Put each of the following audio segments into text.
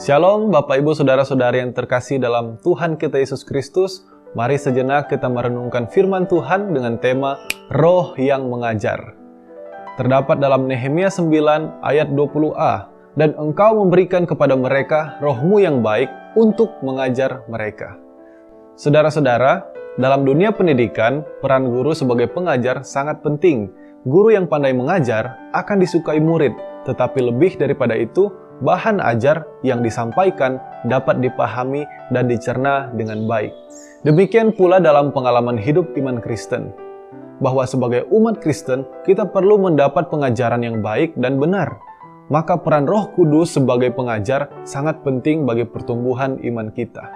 Shalom Bapak Ibu Saudara-saudari yang terkasih dalam Tuhan kita Yesus Kristus. Mari sejenak kita merenungkan firman Tuhan dengan tema Roh yang mengajar. Terdapat dalam Nehemia 9 ayat 20a, dan engkau memberikan kepada mereka rohmu yang baik untuk mengajar mereka. Saudara-saudara, dalam dunia pendidikan, peran guru sebagai pengajar sangat penting. Guru yang pandai mengajar akan disukai murid, tetapi lebih daripada itu, bahan ajar yang disampaikan dapat dipahami dan dicerna dengan baik. Demikian pula dalam pengalaman hidup iman Kristen, bahwa sebagai umat Kristen, kita perlu mendapat pengajaran yang baik dan benar. Maka peran Roh Kudus sebagai pengajar sangat penting bagi pertumbuhan iman kita.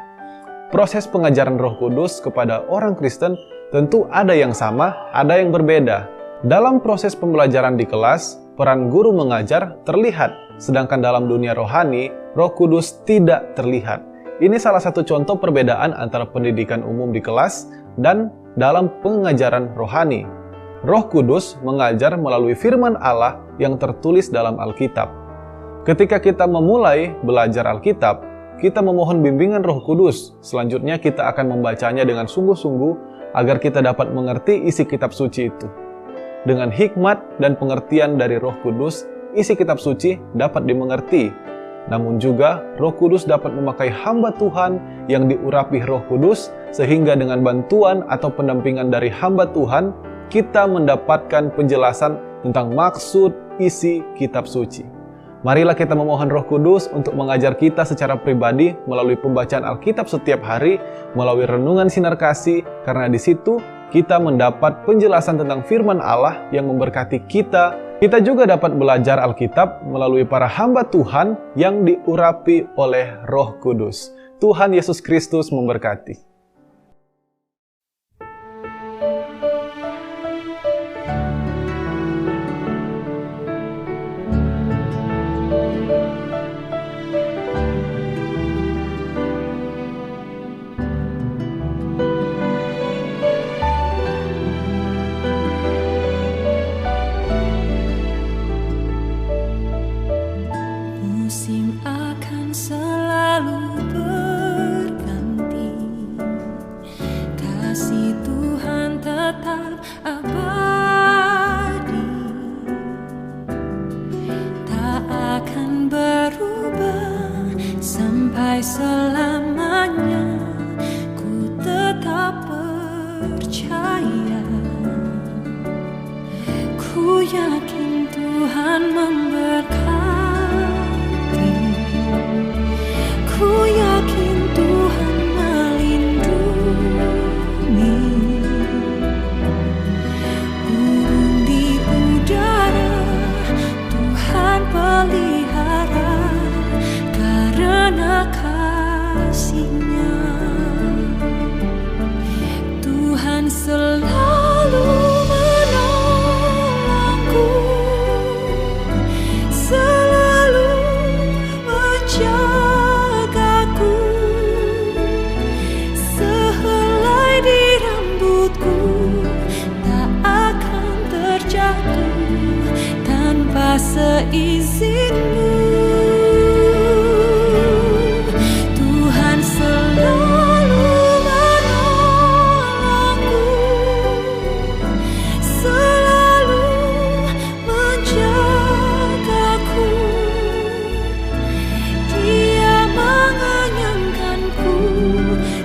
Proses pengajaran Roh Kudus kepada orang Kristen tentu ada yang sama, ada yang berbeda. Dalam proses pembelajaran di kelas, peran guru mengajar terlihat, sedangkan dalam dunia rohani, Roh Kudus tidak terlihat. Ini salah satu contoh perbedaan antara pendidikan umum di kelas dan dalam pengajaran rohani. Roh Kudus mengajar melalui firman Allah yang tertulis dalam Alkitab. Ketika kita memulai belajar Alkitab, kita memohon bimbingan Roh Kudus. Selanjutnya kita akan membacanya dengan sungguh-sungguh agar kita dapat mengerti isi kitab suci itu. Dengan hikmat dan pengertian dari Roh Kudus, isi kitab suci dapat dimengerti. Namun juga, Roh Kudus dapat memakai hamba Tuhan yang diurapi Roh Kudus, sehingga dengan bantuan atau pendampingan dari hamba Tuhan, kita mendapatkan penjelasan tentang maksud isi kitab suci. Marilah kita memohon Roh Kudus untuk mengajar kita secara pribadi melalui pembacaan Alkitab setiap hari, melalui renungan sinar kasih, karena di situ kita mendapat penjelasan tentang firman Allah yang memberkati kita. Kita juga dapat belajar Alkitab melalui para hamba Tuhan yang diurapi oleh Roh Kudus. Tuhan Yesus Kristus memberkati. Musim akan selalu berganti, kasih Tuhan tetap abadi, tak akan berubah sampai selamanya. Ku tetap percaya, ku yakin Tuhan memberkati. Ku yakin Tuhan melindungi, burung di udara Tuhan pelihara karena kasih-Nya. Tuhan selalu menolongku, selalu menjaga. Tanpa seizinmu, Tuhan selalu menolongku, selalu menjagaku. Dia mengenyangkanku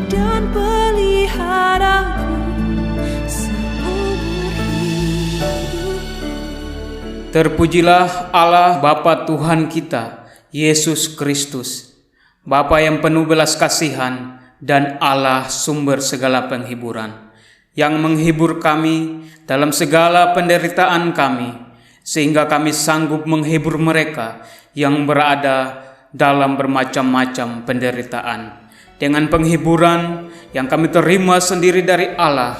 dan peliharaku seumur hidup. Terpujilah Allah Bapa Tuhan kita, Yesus Kristus, Bapa yang penuh belas kasihan dan Allah sumber segala penghiburan, yang menghibur kami dalam segala penderitaan kami, sehingga kami sanggup menghibur mereka yang berada dalam bermacam-macam penderitaan. Dengan penghiburan yang kami terima sendiri dari Allah,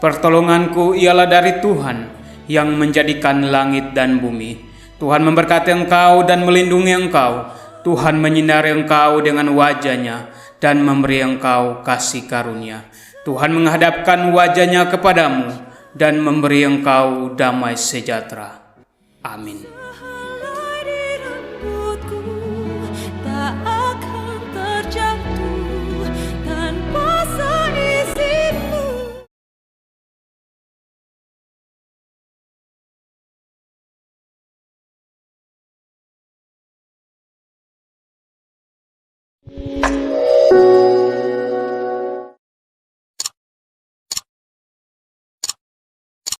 pertolonganku ialah dari Tuhan, yang menjadikan langit dan bumi. Tuhan memberkati engkau dan melindungi engkau. Tuhan menyinari engkau dengan wajah-Nya dan memberi engkau kasih karunia. Tuhan menghadapkan wajah-Nya kepadamu dan memberi engkau damai sejahtera. Amin.